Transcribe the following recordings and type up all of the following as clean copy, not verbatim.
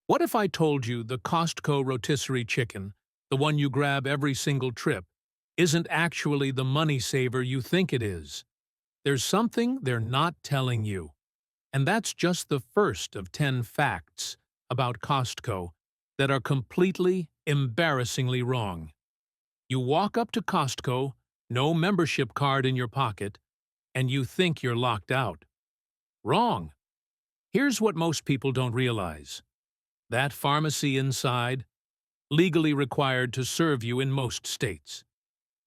What if I told you the Costco rotisserie chicken, the one you grab every single trip, isn't actually the money saver you think it is? There's something they're not telling you. And that's just the first of 10 facts about Costco that are completely, embarrassingly wrong. You walk up to Costco, no membership card in your pocket, and you think you're locked out. Wrong. Here's what most people don't realize. That pharmacy inside, legally required to serve you in most states.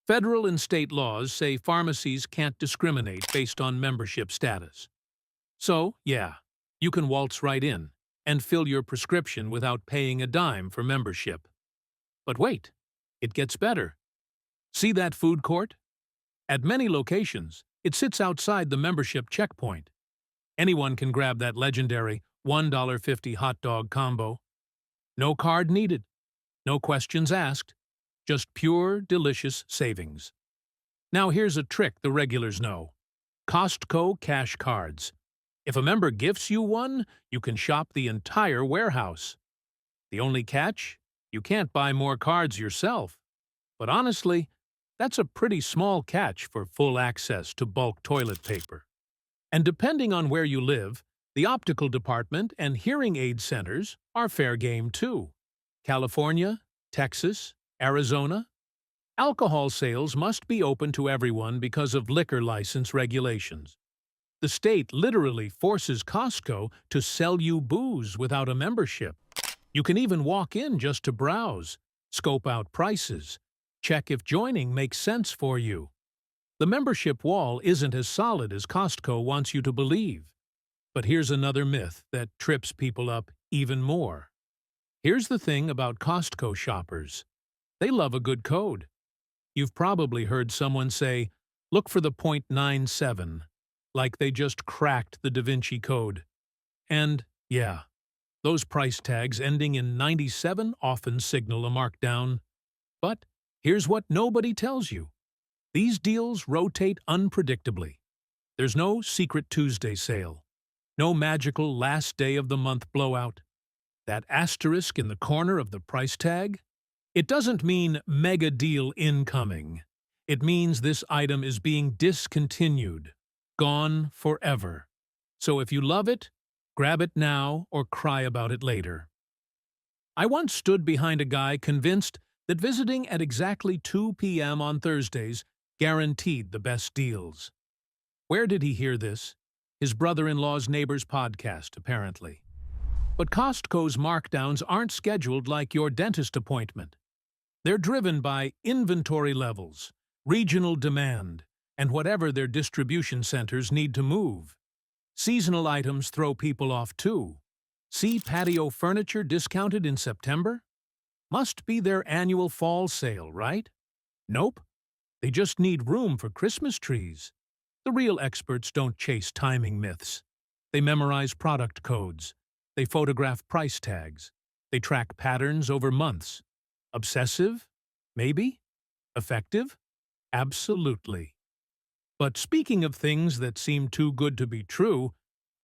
Federal and state laws say pharmacies can't discriminate based on membership status. So, yeah, you can waltz right in and fill your prescription without paying a dime for membership. But wait, it gets better. See that food court? At many locations, it sits outside the membership checkpoint. Anyone can grab that legendary $1.50 hot dog combo. No card needed, no questions asked, just pure, delicious savings. Now here's a trick the regulars know. Costco cash cards. If a member gifts you one, you can shop the entire warehouse. The only catch? You can't buy more cards yourself. But honestly, that's a pretty small catch for full access to bulk toilet paper. And depending on where you live, the optical department and hearing aid centers are fair game too. California, Texas, Arizona. Alcohol sales must be open to everyone because of liquor license regulations. The state literally forces Costco to sell you booze without a membership. You can even walk in just to browse, scope out prices, check if joining makes sense for you. The membership wall isn't as solid as Costco wants you to believe. But here's another myth that trips people up even more. Here's the thing about Costco shoppers. They love a good code. You've probably heard someone say, "Look for the .97, like they just cracked the Da Vinci Code. And, yeah, those price tags ending in 97 often signal a markdown. But here's what nobody tells you. These deals rotate unpredictably. There's no secret Tuesday sale. No magical last day of the month blowout. That asterisk in the corner of the price tag? It doesn't mean mega deal incoming. It means this item is being discontinued, gone forever. So if you love it, grab it now or cry about it later. I once stood behind a guy convinced that visiting at exactly 2 p.m. on Thursdays guaranteed the best deals. Where did he hear this? His brother-in-law's neighbor's podcast, apparently. But Costco's markdowns aren't scheduled like your dentist appointment. They're driven by inventory levels, regional demand, and whatever their distribution centers need to move. Seasonal items throw people off too. See patio furniture discounted in September? Must be their annual fall sale, right? Nope. They just need room for Christmas trees. The real experts don't chase timing myths. They memorize product codes. They photograph price tags. They track patterns over months. Obsessive? Maybe. Effective? Absolutely. But speaking of things that seem too good to be true,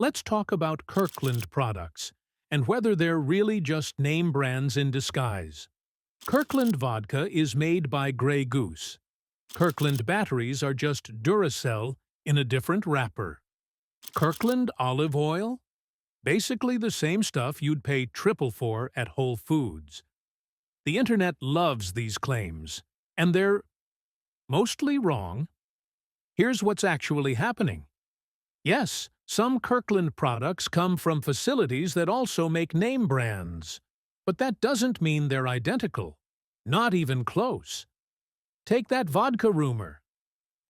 let's talk about Kirkland products and whether they're really just name brands in disguise. Kirkland vodka is made by Grey Goose. Kirkland batteries are just Duracell in a different wrapper. Kirkland olive oil? Basically the same stuff you'd pay triple for at Whole Foods. The internet loves these claims, and they're mostly wrong. Here's what's actually happening. Yes, some Kirkland products come from facilities that also make name brands, but that doesn't mean they're identical. Not even close. Take that vodka rumor.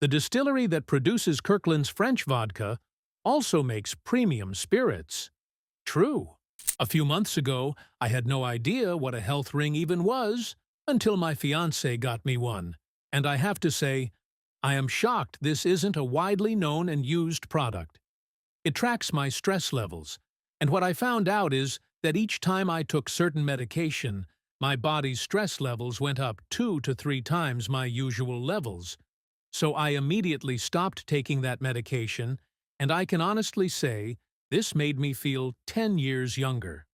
The distillery that produces Kirkland's French vodka also makes premium spirits. True. A few months ago, I had no idea what a health ring even was until my fiancé got me one, and I have to say, I am shocked this isn't a widely known and used product. It tracks my stress levels, and what I found out is that each time I took certain medication, my body's stress levels went up 2 to 3 times my usual levels. So I immediately stopped taking that medication, and I can honestly say this made me feel 10 years younger.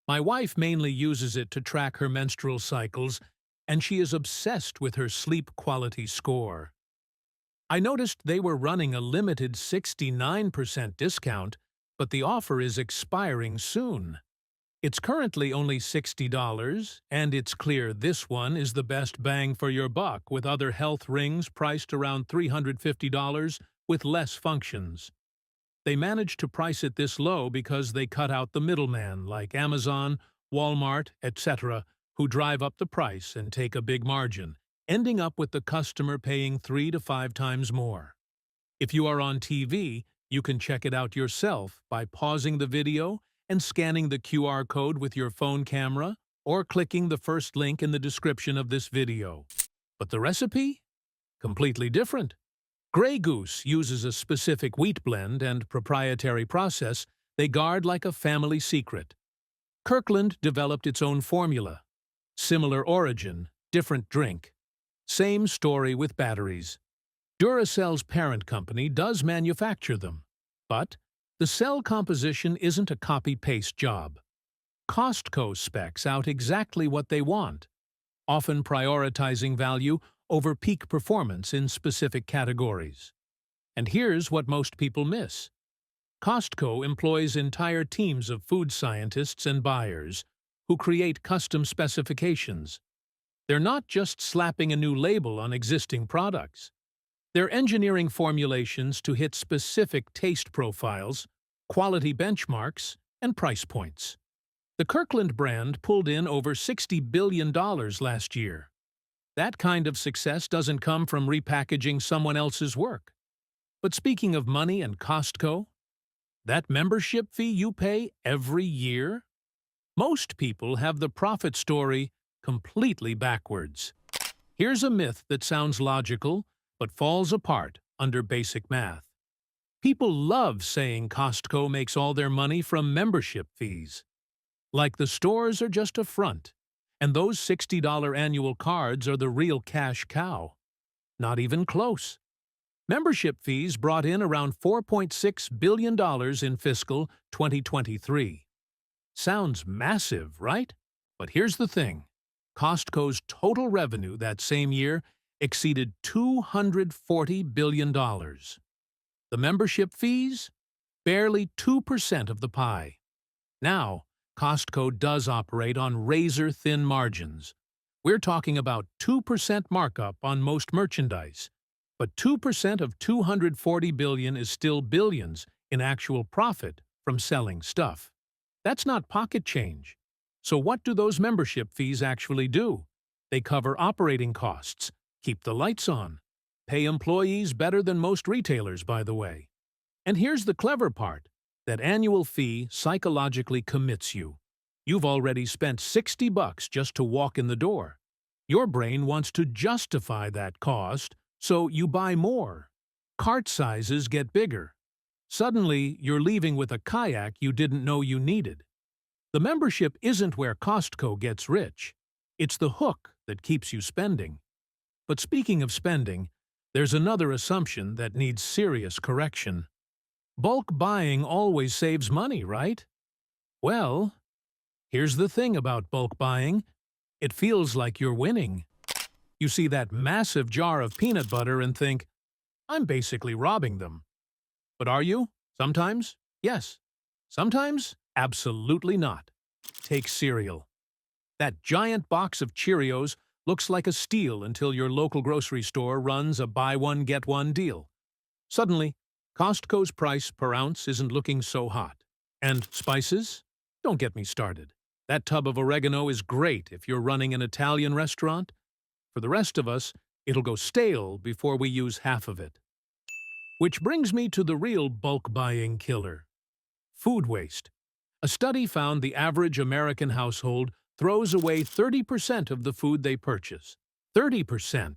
My wife mainly uses it to track her menstrual cycles, and she is obsessed with her sleep quality score. I noticed they were running a limited 69% discount, but the offer is expiring soon. It's currently only $60, and it's clear this one is the best bang for your buck with other health rings priced around $350 with less functions. They managed to price it this low because they cut out the middleman like Amazon, Walmart, etc., who drive up the price and take a big margin, ending up with the customer paying 3 to 5 times more. If you are on TV, you can check it out yourself by pausing the video and scanning the QR code with your phone camera or clicking the first link in the description of this video. But the recipe? Completely different. Grey Goose uses a specific wheat blend and proprietary process they guard like a family secret. Kirkland developed its own formula. Similar origin, different drink. Same story with batteries. Duracell's parent company does manufacture them, but the cell composition isn't a copy-paste job. Costco specs out exactly what they want, often prioritizing value over peak performance in specific categories. And here's what most people miss. Costco employs entire teams of food scientists and buyers who create custom specifications. They're not just slapping a new label on existing products. They're engineering formulations to hit specific taste profiles, quality benchmarks, and price points. The Kirkland brand pulled in over $60 billion last year. That kind of success doesn't come from repackaging someone else's work. But speaking of money and Costco, that membership fee you pay every year? Most people have the profit story completely backwards. Here's a myth that sounds logical, but falls apart under basic math. People love saying Costco makes all their money from membership fees. Like the stores are just a front, and those $60 annual cards are the real cash cow. Not even close. Membership fees brought in around $4.6 billion in fiscal 2023. Sounds massive, right? But here's the thing. Costco's total revenue that same year exceeded $240 billion. The membership fees? Barely 2% of the pie. Now, Costco does operate on razor-thin margins. We're talking about 2% markup on most merchandise. But 2% of $240 billion is still billions in actual profit from selling stuff. That's not pocket change. So what do those membership fees actually do? They cover operating costs, keep the lights on, pay employees better than most retailers, by the way. And here's the clever part. That annual fee psychologically commits you. You've already spent $60 just to walk in the door. Your brain wants to justify that cost, so you buy more. Cart sizes get bigger. Suddenly, you're leaving with a kayak you didn't know you needed. The membership isn't where Costco gets rich. It's the hook that keeps you spending. But speaking of spending, there's another assumption that needs serious correction. Bulk buying always saves money, right? Well, here's the thing about bulk buying. It feels like you're winning. You see that massive jar of peanut butter and think, I'm basically robbing them. But are you? Sometimes? Yes. Sometimes? Absolutely not. Take cereal. That giant box of Cheerios looks like a steal until your local grocery store runs a buy one get one deal. Suddenly, Costco's price per ounce isn't looking so hot. And spices? Don't get me started. That tub of oregano is great if you're running an Italian restaurant. For the rest of us, it'll go stale before we use half of it. Which brings me to the real bulk buying killer. Food waste. A study found the average American household throws away 30% of the food they purchase. 30%.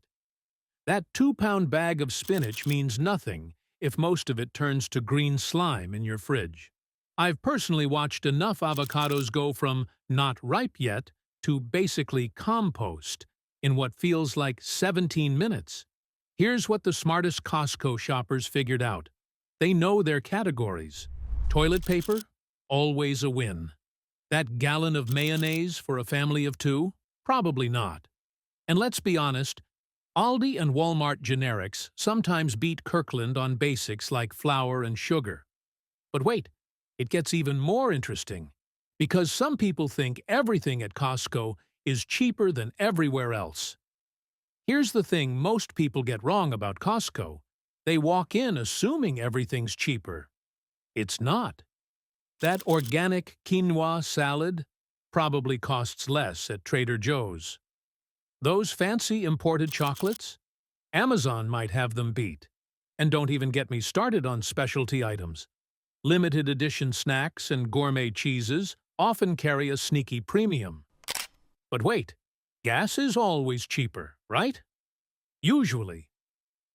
That 2-pound bag of spinach means nothing if most of it turns to green slime in your fridge. I've personally watched enough avocados go from not ripe yet to basically compost in what feels like 17 minutes. Here's what the smartest Costco shoppers figured out. They know their categories. Toilet paper? Always a win. That gallon of mayonnaise for a family of two? Probably not. And let's be honest, Aldi and Walmart generics sometimes beat Kirkland on basics like flour and sugar. But wait, it gets even more interesting. Because some people think everything at Costco is cheaper than everywhere else. Here's the thing most people get wrong about Costco. They walk in assuming everything's cheaper. It's not. That organic quinoa salad probably costs less at Trader Joe's. Those fancy imported chocolates? Amazon might have them beat. And don't even get me started on specialty items. Limited edition snacks and gourmet cheeses often carry a sneaky premium. But wait, gas is always cheaper, right? Usually.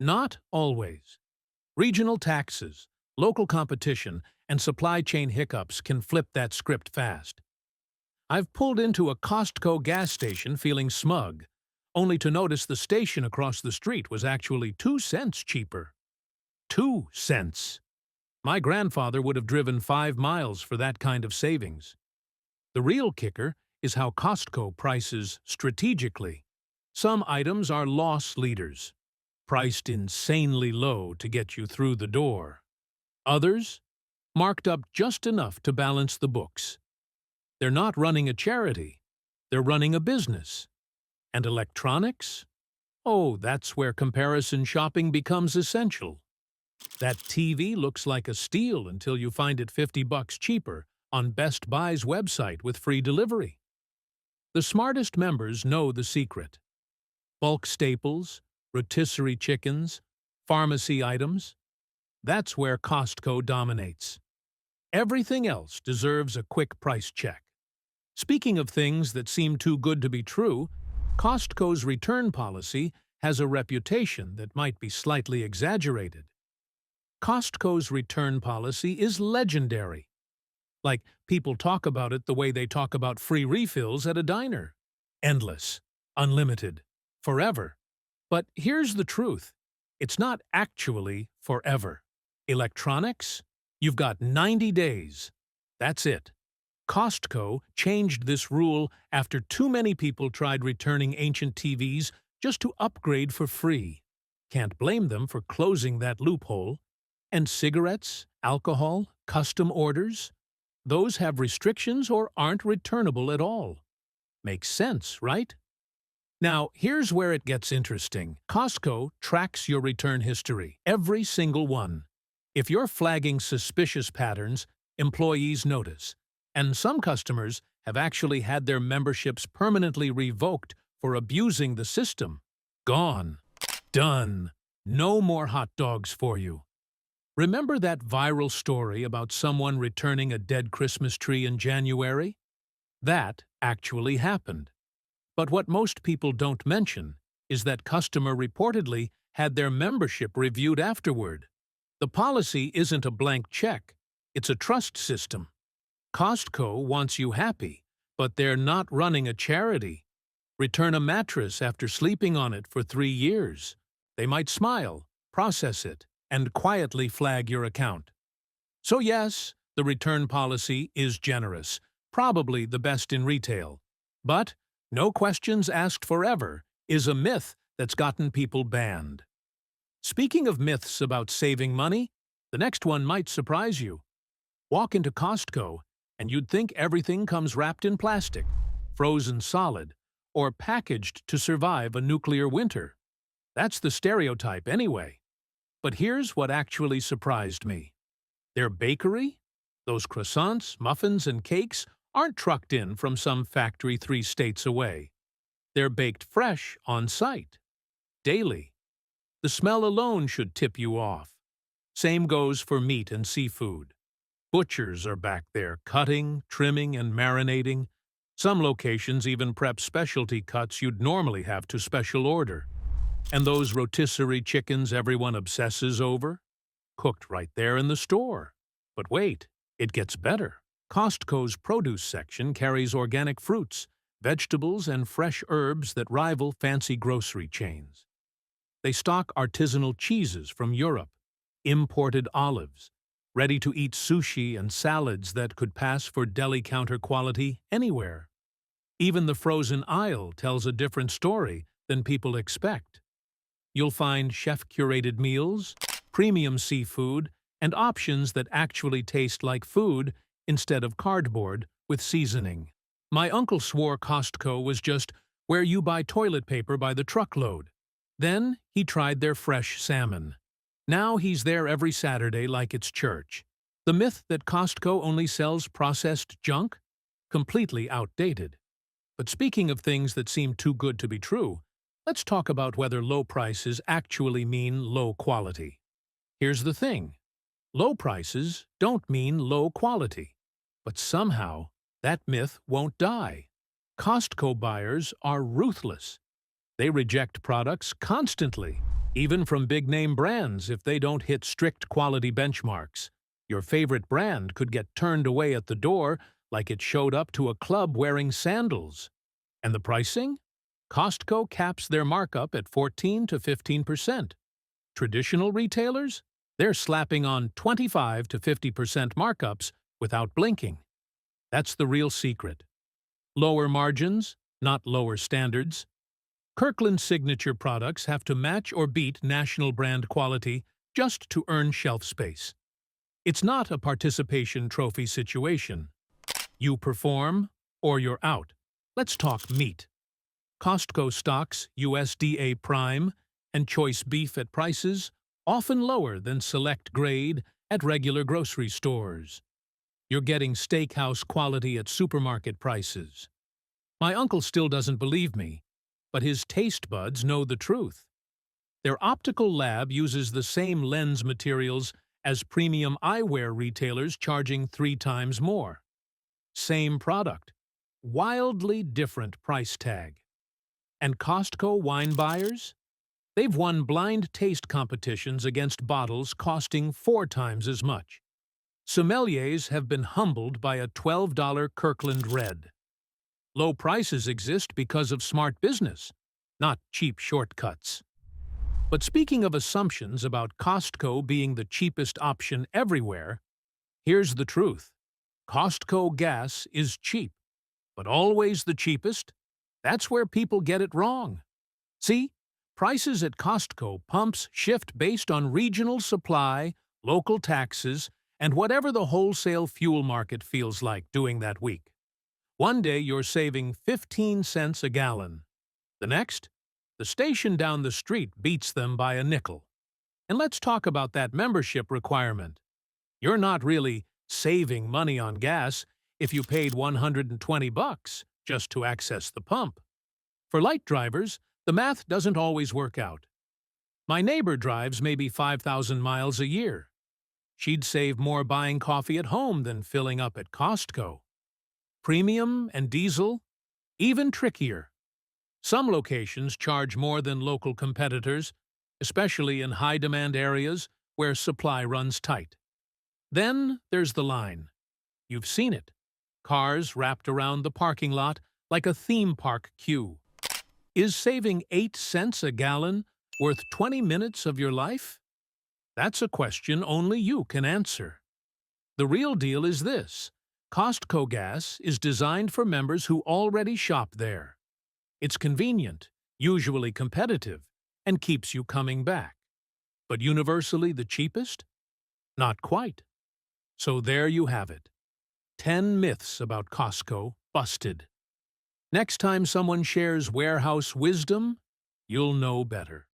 Not always. Regional taxes, local competition, and supply chain hiccups can flip that script fast. I've pulled into a Costco gas station feeling smug, only to notice the station across the street was actually 2 cents cheaper. 2 cents. My grandfather would have driven 5 miles for that kind of savings. The real kicker is how Costco prices strategically. Some items are loss leaders, priced insanely low to get you through the door. Others, marked up just enough to balance the books. They're not running a charity, they're running a business. And electronics? Oh, that's where comparison shopping becomes essential. That TV looks like a steal until you find it $50 cheaper on Best Buy's website with free delivery. The smartest members know the secret. Bulk staples, rotisserie chickens, pharmacy items. That's where Costco dominates. Everything else deserves a quick price check. Speaking of things that seem too good to be true, Costco's return policy has a reputation that might be slightly exaggerated. Costco's return policy is legendary. Like, people talk about it the way they talk about free refills at a diner. Endless, unlimited, forever. But here's the truth. It's not actually forever. Electronics? You've got 90 days. That's it. Costco changed this rule after too many people tried returning ancient TVs just to upgrade for free. Can't blame them for closing that loophole. And cigarettes, alcohol, custom orders? Those have restrictions or aren't returnable at all. Makes sense, right? Now, here's where it gets interesting. Costco tracks your return history, every single one. If you're flagging suspicious patterns, employees notice. And some customers have actually had their memberships permanently revoked for abusing the system. Gone. Done. No more hot dogs for you. Remember that viral story about someone returning a dead Christmas tree in January? That actually happened. But what most people don't mention is that customer reportedly had their membership reviewed afterward. The policy isn't a blank check. It's a trust system. Costco wants you happy, but they're not running a charity. Return a mattress after sleeping on it for 3 years. They might smile, process it, and quietly flag your account. So yes, the return policy is generous, probably the best in retail. But no questions asked forever is a myth that's gotten people banned. Speaking of myths about saving money, the next one might surprise you. Walk into Costco, and you'd think everything comes wrapped in plastic, frozen solid, or packaged to survive a nuclear winter. That's the stereotype anyway. But here's what actually surprised me. Their bakery? Those croissants, muffins, and cakes aren't trucked in from some factory 3 states away. They're baked fresh on site. Daily. The smell alone should tip you off. Same goes for meat and seafood. Butchers are back there cutting, trimming, and marinating. Some locations even prep specialty cuts you'd normally have to special order. And those rotisserie chickens everyone obsesses over? Cooked right there in the store. But wait, it gets better. Costco's produce section carries organic fruits, vegetables, and fresh herbs that rival fancy grocery chains. They stock artisanal cheeses from Europe, imported olives, ready-to-eat sushi and salads that could pass for deli counter quality anywhere. Even the frozen aisle tells a different story than people expect. You'll find chef-curated meals, premium seafood, and options that actually taste like food instead of cardboard with seasoning. My uncle swore Costco was just where you buy toilet paper by the truckload. Then he tried their fresh salmon. Now he's there every Saturday like it's church. The myth that Costco only sells processed junk? Completely outdated. But speaking of things that seem too good to be true, let's talk about whether low prices actually mean low quality. Here's the thing. Low prices don't mean low quality. But somehow, that myth won't die. Costco buyers are ruthless. They reject products constantly, even from big-name brands if they don't hit strict quality benchmarks. Your favorite brand could get turned away at the door like it showed up to a club wearing sandals. And the pricing? Costco caps their markup at 14 to 15%. Traditional retailers? They're slapping on 25 to 50% markups without blinking. That's the real secret. Lower margins, not lower standards. Kirkland signature products have to match or beat national brand quality just to earn shelf space. It's not a participation trophy situation. You perform, or you're out. Let's talk meat. Costco stocks USDA Prime and choice beef at prices often lower than select grade at regular grocery stores. You're getting steakhouse quality at supermarket prices. My uncle still doesn't believe me, but his taste buds know the truth. Their optical lab uses the same lens materials as premium eyewear retailers charging 3 times more. Same product, wildly different price tag. And Costco wine buyers? They've won blind taste competitions against bottles costing 4 times as much. Sommeliers have been humbled by a $12 Kirkland Red. Low prices exist because of smart business, not cheap shortcuts. But speaking of assumptions about Costco being the cheapest option everywhere, here's the truth. Costco gas is cheap, but always the cheapest? That's where people get it wrong. See, prices at Costco pumps shift based on regional supply, local taxes, and whatever the wholesale fuel market feels like doing that week. One day you're saving 15 cents a gallon. The next, the station down the street beats them by a nickel. And let's talk about that membership requirement. You're not really saving money on gas if you paid $120 just to access the pump. For light drivers, the math doesn't always work out. My neighbor drives maybe 5,000 miles a year. She'd save more buying coffee at home than filling up at Costco. Premium and diesel? Even trickier. Some locations charge more than local competitors, especially in high-demand areas where supply runs tight. Then there's the line. You've seen it. Cars wrapped around the parking lot like a theme park queue. Is saving 8 cents a gallon worth 20 minutes of your life? That's a question only you can answer. The real deal is this. Costco gas is designed for members who already shop there. It's convenient, usually competitive, and keeps you coming back. But universally the cheapest? Not quite. So there you have it. 10 myths about Costco busted. Next time someone shares warehouse wisdom, you'll know better.